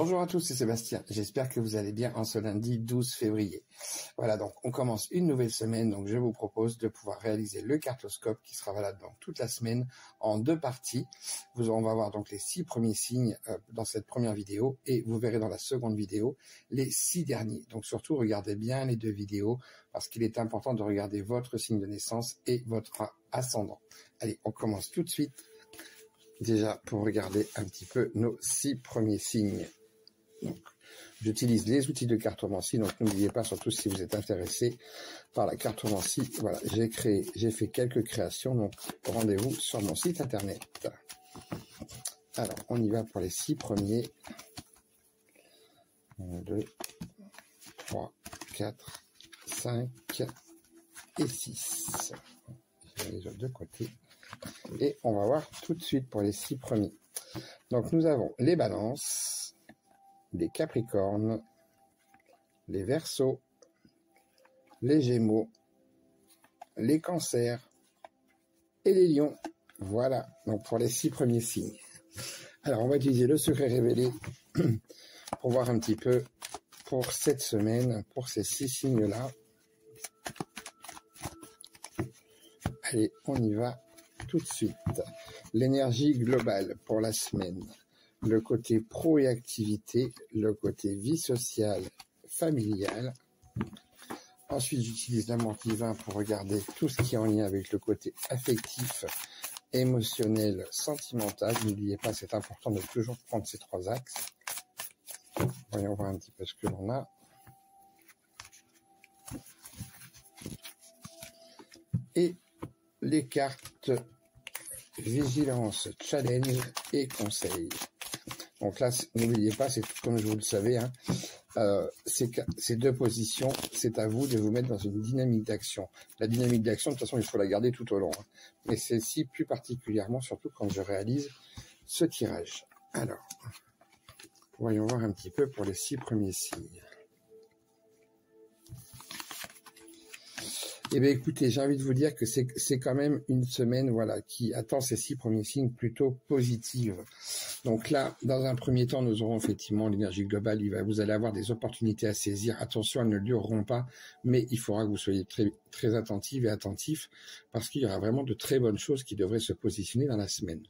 Bonjour à tous, c'est Sébastien. J'espère que vous allez bien en ce lundi 12 février. Voilà, donc on commence une nouvelle semaine. Donc je vous propose de pouvoir réaliser le cartoscope qui sera valable donc toute la semaine en 2 parties. On va voir donc les 6 premiers signes dans cette première vidéo et vous verrez dans la seconde vidéo les 6 derniers. Donc surtout regardez bien les 2 vidéos parce qu'il est important de regarder votre signe de naissance et votre ascendant. Allez, on commence tout de suite. Déjà pour regarder un petit peu nos 6 premiers signes. J'utilise les outils de cartomancie, donc n'oubliez pas, surtout si vous êtes intéressé par la cartomancie. Voilà, j'ai fait quelques créations, donc rendez-vous sur mon site internet. Alors, on y va pour les 6 premiers. 1, 2, 3, 4, 5 et 6. Je vais les autres de côté. Et on va voir tout de suite pour les 6 premiers. Donc nous avons les balances, les capricornes, les verseaux, les gémeaux, les cancers et les lions. Voilà, donc pour les 6 premiers signes. Alors on va utiliser le secret révélé pour voir un petit peu pour cette semaine, pour ces 6 signes-là. Allez, on y va tout de suite. L'énergie globale pour la semaine. Le côté pro et activité, le côté vie sociale, familiale. Ensuite, j'utilise l'amour divin pour regarder tout ce qui est en lien avec le côté affectif, émotionnel, sentimental. N'oubliez pas, c'est important de toujours prendre ces 3 axes. Voyons voir un petit peu ce que l'on a. Et les cartes vigilance, challenge et conseil. Donc là, n'oubliez pas, c'est comme je vous le savez, hein, ces 2 positions, c'est à vous de vous mettre dans une dynamique d'action. La dynamique d'action, de toute façon, il faut la garder tout au long. Hein. Mais celle-ci, plus particulièrement, surtout quand je réalise ce tirage. Alors, voyons voir un petit peu pour les 6 premiers signes. Eh bien, écoutez, j'ai envie de vous dire que c'est quand même une semaine, voilà, qui attend ces 6 premiers signes plutôt positives. Donc là, dans un premier temps, nous aurons effectivement l'énergie globale. Vous allez avoir des opportunités à saisir. Attention, elles ne dureront pas, mais il faudra que vous soyez très attentive et attentif parce qu'il y aura vraiment de très bonnes choses qui devraient se positionner dans la semaine.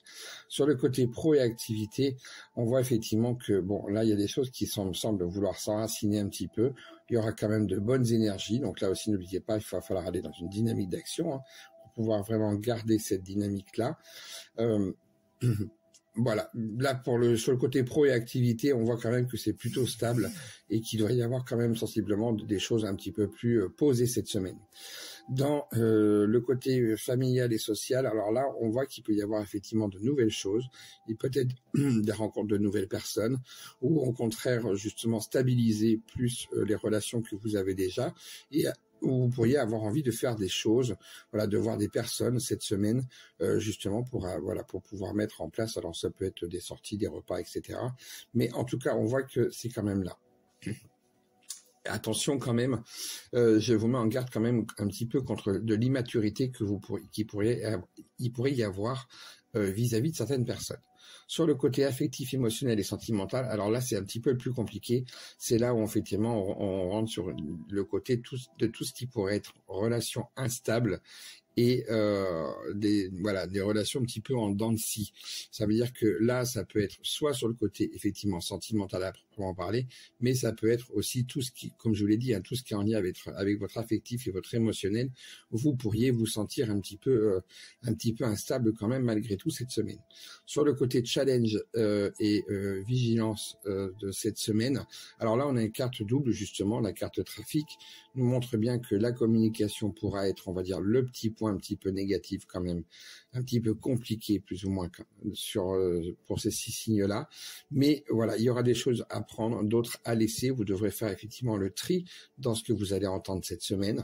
Sur le côté pro et activité, on voit effectivement que, bon, là, il y a des choses qui semblent vouloir s'enraciner un petit peu. Il y aura quand même de bonnes énergies. Donc là aussi, n'oubliez pas, il va falloir aller dans une dynamique d'action hein, pour pouvoir vraiment garder cette dynamique-là. Voilà, là sur le côté pro et activité, on voit quand même que c'est plutôt stable et qu'il doit y avoir quand même sensiblement des choses un petit peu plus posées cette semaine. Dans le côté familial et social, alors là, on voit qu'il peut y avoir effectivement de nouvelles choses. Il peut être des rencontres de nouvelles personnes ou au contraire, justement, stabiliser plus les relations que vous avez déjà et où vous pourriez avoir envie de faire des choses, voilà, de voir des personnes cette semaine, justement pour pouvoir mettre en place. Alors ça peut être des sorties, des repas, etc. Mais en tout cas, on voit que c'est quand même là. Attention quand même, je vous mets en garde quand même un petit peu contre de l'immaturité qu'il pourrait y avoir vis-à-vis de certaines personnes. Sur le côté affectif, émotionnel et sentimental, alors là c'est un petit peu plus compliqué. C'est là où effectivement on rentre sur le côté de tout ce qui pourrait être relations instables et des relations un petit peu en dents de scie. Ça veut dire que là, ça peut être soit sur le côté effectivement sentimental à proprement parler, mais ça peut être aussi tout ce qui, comme je vous l'ai dit, hein, tout ce qui est en lien avec votre affectif et votre émotionnel. Vous pourriez vous sentir un petit peu instable quand même malgré tout cette semaine. Sur le côté challenge et vigilance de cette semaine, alors là on a une carte double justement, la carte trafic nous montre bien que la communication pourra être, on va dire, le petit point un petit peu négatif quand même, un petit peu compliqué plus ou moins pour ces 6 signes-là. Mais voilà, il y aura des choses à prendre, d'autres à laisser. Vous devrez faire effectivement le tri dans ce que vous allez entendre cette semaine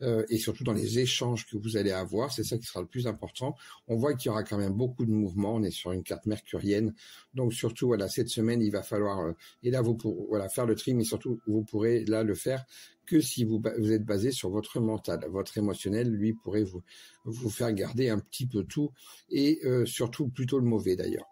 et surtout dans les échanges que vous allez avoir. C'est ça qui sera le plus important. On voit qu'il y aura quand même beaucoup de mouvements. On est sur une carte mercurienne. Donc surtout, voilà, cette semaine, il va falloir, et là, faire le tri, mais surtout, vous pourrez là le faire que si vous êtes basé sur votre mental. Votre émotionnel, lui, pourrait vous faire garder un petit peu tout et surtout plutôt le mauvais d'ailleurs.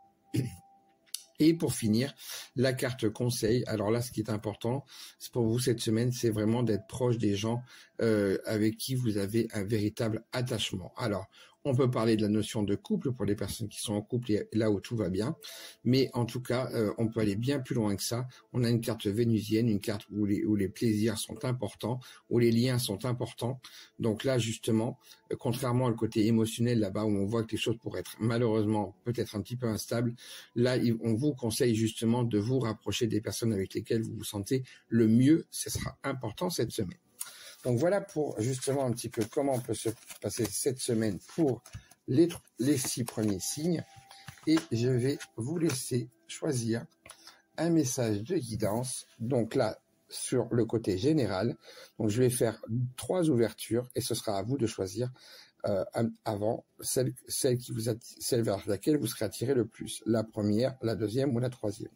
Et pour finir, la carte conseil. Alors là, ce qui est important, c'est pour vous cette semaine, c'est vraiment d'être proche des gens avec qui vous avez un véritable attachement. Alors, on peut parler de la notion de couple pour les personnes qui sont en couple et là où tout va bien, mais en tout cas, on peut aller bien plus loin que ça. On a une carte vénusienne, une carte où les plaisirs sont importants, où les liens sont importants. Donc là, justement, contrairement au côté émotionnel là-bas où on voit que les choses pourraient être malheureusement peut-être un petit peu instables, là, on vous conseille justement de vous rapprocher des personnes avec lesquelles vous vous sentez le mieux. Ce sera important cette semaine. Donc voilà pour justement un petit peu comment peut se passer cette semaine pour les 6 premiers signes. Et je vais vous laisser choisir un message de guidance. Donc là, sur le côté général, donc je vais faire 3 ouvertures et ce sera à vous de choisir avant celle vers laquelle vous serez attiré le plus. La première, la deuxième ou la troisième.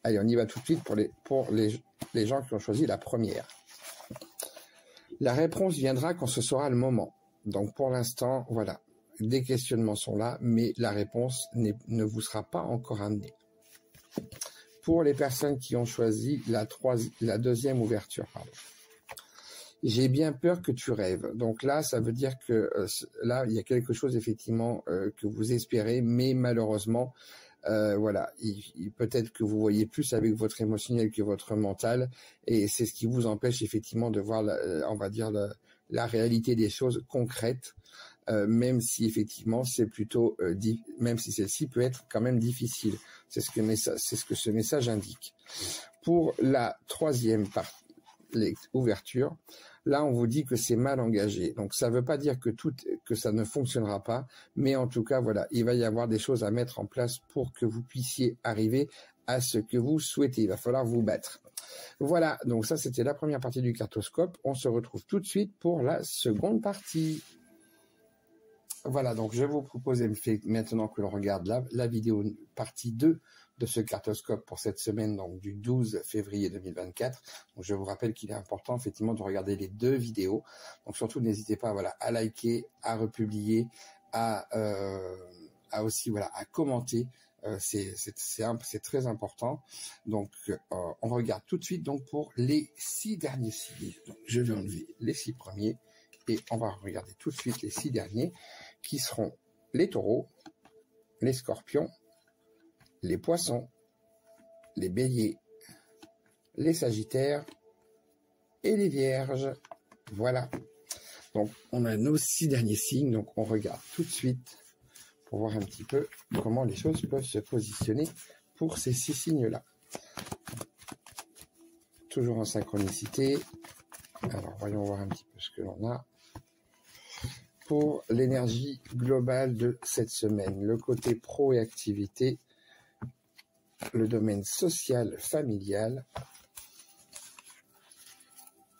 Allez, on y va tout de suite pour les gens qui ont choisi la première. La réponse viendra quand ce sera le moment. Donc pour l'instant, voilà, des questionnements sont là, mais la réponse ne vous sera pas encore amenée. Pour les personnes qui ont choisi la deuxième ouverture, pardon. J'ai bien peur que tu rêves. Donc là, ça veut dire que là, il y a quelque chose effectivement que vous espérez, mais malheureusement, voilà, peut-être que vous voyez plus avec votre émotionnel que votre mental, et c'est ce qui vous empêche effectivement de voir, on va dire, la réalité des choses concrètes, même si effectivement c'est plutôt, même si celle-ci peut être quand même difficile. C'est ce que ce message indique. Pour la troisième partie, l'ouverture, là on vous dit que c'est mal engagé. Donc ça ne veut pas dire que ça ne fonctionnera pas, mais en tout cas voilà, il va y avoir des choses à mettre en place pour que vous puissiez arriver à ce que vous souhaitez. Il va falloir vous battre. Voilà, donc ça c'était la première partie du cartoscope. On se retrouve tout de suite pour la seconde partie. Voilà, donc je vous propose maintenant que l'on regarde la vidéo partie 2 de ce cartoscope pour cette semaine, donc du 12 février 2024. Donc je vous rappelle qu'il est important effectivement de regarder les 2 vidéos. Donc surtout n'hésitez pas à liker, à republier, à aussi à commenter. C'est très important. Donc on regarde tout de suite donc pour les 6 derniers signes. Donc je vais enlever les 6 premiers et on va regarder tout de suite les 6 derniers qui seront les taureaux, les scorpions, les poissons, les béliers, les sagittaires et les vierges. Voilà. Donc, on a nos 6 derniers signes. Donc, on regarde tout de suite pour voir un petit peu comment les choses peuvent se positionner pour ces 6 signes-là. Toujours en synchronicité. Alors, voyons voir un petit peu ce que l'on a. Pour l'énergie globale de cette semaine, le côté pro et activité, le domaine social, familial,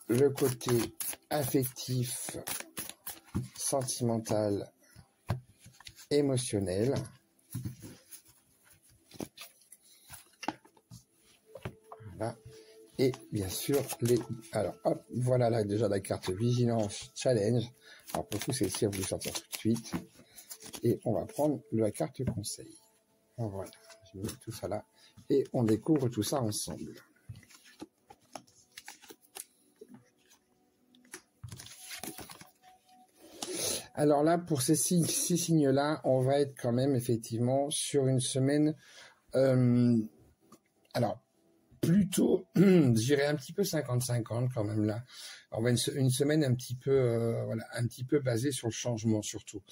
le côté affectif, sentimental, émotionnel, voilà. Et bien sûr, alors hop, voilà là déjà la carte Vigilance Challenge. Alors pour tout, celle-ci, on va vous sortir tout de suite. Et on va prendre la carte Conseil. Voilà, je mets tout ça là. Et on découvre tout ça ensemble. Alors là, pour ces 6 signes-là, on va être quand même effectivement sur une semaine... alors, plutôt, j'irais un petit peu 50-50 quand même là. On va une semaine un petit peu, un petit peu basée sur le changement surtout.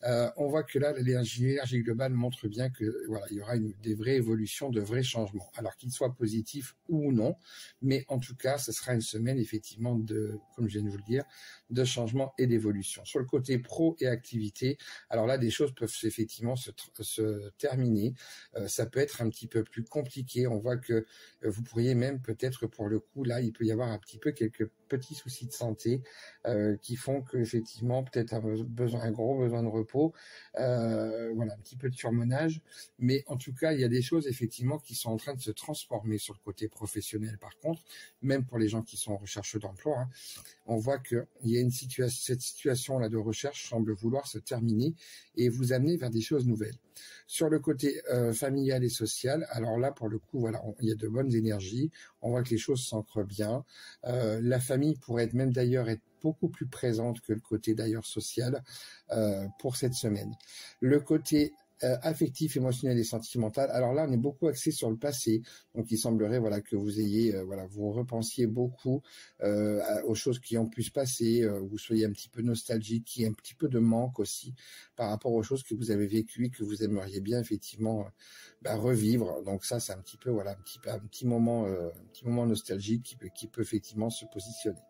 On voit que là, l'énergie globale montre bien que il y aura des vraies évolutions, de vrais changements. Alors qu'ils soient positifs ou non, mais en tout cas, ce sera une semaine effectivement comme je viens de vous le dire, de changement et d'évolution. Sur le côté pro et activité, alors là, des choses peuvent effectivement se terminer. Ça peut être un petit peu plus compliqué. On voit que vous pourriez même peut-être pour le coup, là, il peut y avoir un petit peu quelques petits soucis de santé qui font que effectivement peut-être un gros besoin de repos, un petit peu de surmenage, mais en tout cas il y a des choses effectivement qui sont en train de se transformer sur le côté professionnel. Par contre, même pour les gens qui sont en recherche d'emploi, on voit que il y a cette situation là de recherche semble vouloir se terminer et vous amener vers des choses nouvelles. Sur le côté familial et social, alors là, pour le coup, voilà, il y a de bonnes énergies. On voit que les choses s'ancrent bien. La famille pourrait être même d'ailleurs être beaucoup plus présente que le côté d'ailleurs social pour cette semaine. Le côté affectif, émotionnel et sentimental. Alors là, on est beaucoup axé sur le passé. Donc, il semblerait, voilà, que vous ayez, voilà, vous repensiez beaucoup aux choses qui ont pu se passer. Vous soyez un petit peu nostalgique, qu'il y ait un petit peu de manque aussi par rapport aux choses que vous avez vécues et que vous aimeriez bien effectivement revivre. Donc ça, c'est un petit peu, voilà, un petit moment nostalgique qui peut effectivement se positionner.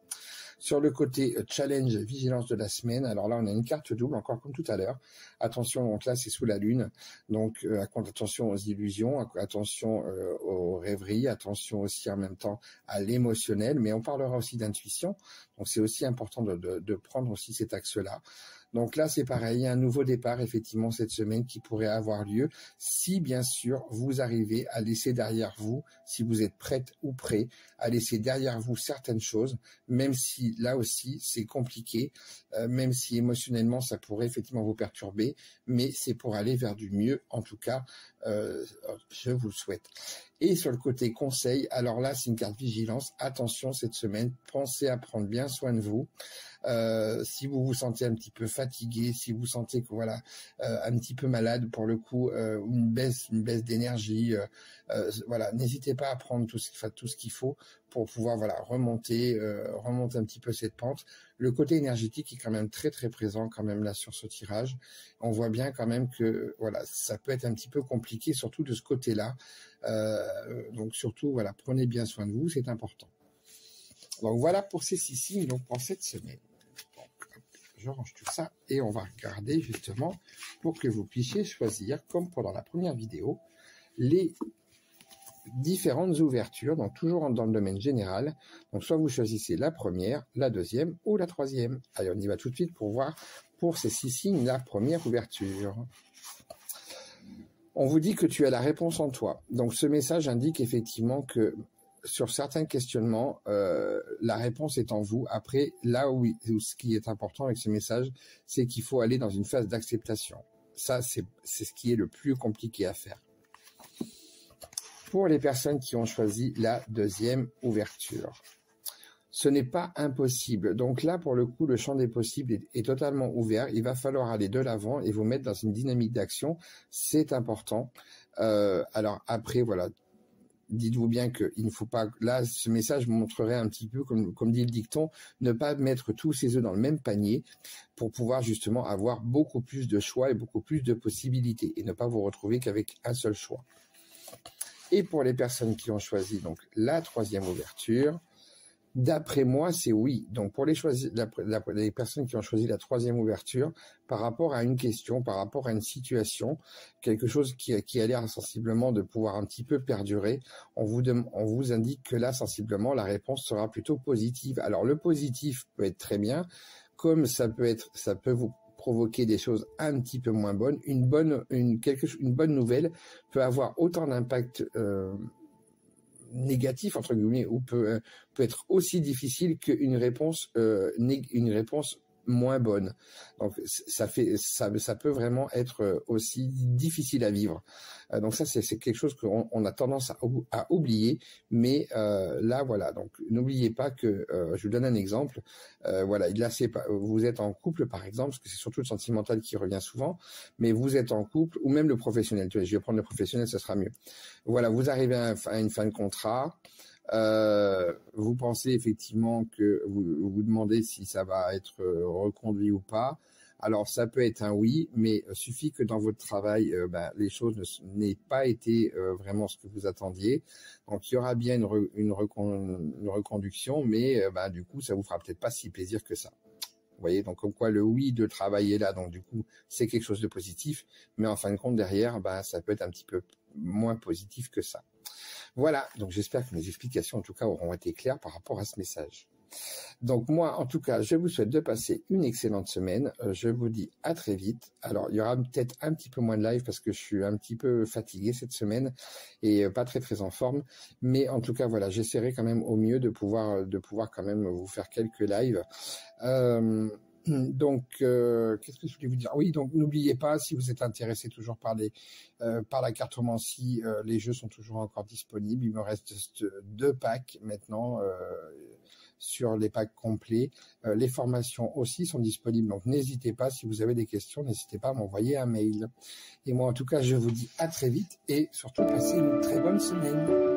Sur le côté challenge, vigilance de la semaine, alors là on a une carte double, encore comme tout à l'heure. Attention, donc là c'est sous la lune, donc attention aux illusions, attention aux rêveries, attention aussi en même temps à l'émotionnel, mais on parlera aussi d'intuition, donc c'est aussi important de prendre aussi cet axe-là. Donc là, c'est pareil, il y a un nouveau départ, effectivement, cette semaine qui pourrait avoir lieu si, bien sûr, vous arrivez à laisser derrière vous, si vous êtes prête ou prêt, à laisser derrière vous certaines choses, même si, là aussi, c'est compliqué, même si émotionnellement, ça pourrait effectivement vous perturber, mais c'est pour aller vers du mieux, en tout cas, je vous le souhaite. Et sur le côté conseil, alors là, c'est une carte vigilance. Attention cette semaine, pensez à prendre bien soin de vous. Si vous vous sentez un petit peu fatigué, si vous sentez que voilà un petit peu malade pour le coup, une baisse d'énergie, voilà, n'hésitez pas à prendre tout ce qu'il faut pour pouvoir voilà remonter un petit peu cette pente. Le côté énergétique est quand même très très présent quand même là sur ce tirage. On voit bien quand même que voilà, ça peut être un petit peu compliqué, surtout de ce côté-là. Donc surtout voilà, prenez bien soin de vous, c'est important. Donc voilà pour ces 6 signes donc pour cette semaine. Donc, je range tout ça et on va regarder justement pour que vous puissiez choisir, comme pendant la première vidéo, les différentes ouvertures, donc toujours dans le domaine général. Donc soit vous choisissez la première, la deuxième ou la troisième. Allez, on y va tout de suite pour voir pour ces 6 signes la première ouverture. On vous dit que tu as la réponse en toi. Donc ce message indique effectivement que sur certains questionnements, la réponse est en vous. Après, là où ce qui est important avec ce message, c'est qu'il faut aller dans une phase d'acceptation. Ça, c'est ce qui est le plus compliqué à faire. Pour les personnes qui ont choisi la deuxième ouverture, ce n'est pas impossible. Donc là, pour le coup, le champ des possibles est totalement ouvert. Il va falloir aller de l'avant et vous mettre dans une dynamique d'action. C'est important. Alors après, voilà. Dites-vous bien qu'il ne faut pas, là, ce message montrerait un petit peu, comme dit le dicton, ne pas mettre tous ses œufs dans le même panier pour pouvoir justement avoir beaucoup plus de choix et beaucoup plus de possibilités et ne pas vous retrouver qu'avec un seul choix. Et pour les personnes qui ont choisi donc la troisième ouverture, d'après moi, c'est oui. Donc pour les personnes qui ont choisi la troisième ouverture, par rapport à une question, par rapport à une situation, quelque chose qui a l'air sensiblement de pouvoir un petit peu perdurer, on vous indique que là, sensiblement, la réponse sera plutôt positive. Alors le positif peut être très bien, comme ça peut vous provoquer des choses un petit peu moins bonnes. Une bonne nouvelle peut avoir autant d'impact négatif entre guillemets ou peut être aussi difficile qu'une réponse moins bonne. Donc ça peut vraiment être aussi difficile à vivre. Donc ça c'est quelque chose qu'on a tendance à oublier, mais là voilà, donc n'oubliez pas que je vous donne un exemple. Voilà, là vous êtes en couple par exemple, parce que c'est surtout le sentimental qui revient souvent, mais vous êtes en couple ou même le professionnel. Tu vois, je vais prendre le professionnel, ça sera mieux. Voilà, vous arrivez à une fin de contrat. Vous pensez effectivement que vous demandez si ça va être reconduit ou pas. Alors ça peut être un oui, mais suffit que dans votre travail, les choses n'aient pas été vraiment ce que vous attendiez. Donc il y aura bien une reconduction, mais du coup ça vous fera peut-être pas si plaisir que ça. Vous voyez, donc comme quoi le oui de travail est là, donc du coup c'est quelque chose de positif, mais en fin de compte derrière, ça peut être un petit peu moins positif que ça. Voilà, donc j'espère que mes explications en tout cas auront été claires par rapport à ce message. Donc moi en tout cas je vous souhaite de passer une excellente semaine, je vous dis à très vite. Alors il y aura peut-être un petit peu moins de live parce que je suis un petit peu fatigué cette semaine et pas très très en forme, mais en tout cas voilà, j'essaierai quand même au mieux de pouvoir quand même vous faire quelques lives. Donc, qu'est-ce que je voulais vous dire? Oui, donc n'oubliez pas, si vous êtes intéressé toujours par la cartomancie, les jeux sont toujours encore disponibles. Il me reste 2 packs maintenant sur les packs complets. Les formations aussi sont disponibles, donc n'hésitez pas, si vous avez des questions, n'hésitez pas à m'envoyer un mail. Et moi, en tout cas, je vous dis à très vite et surtout passez une très bonne semaine.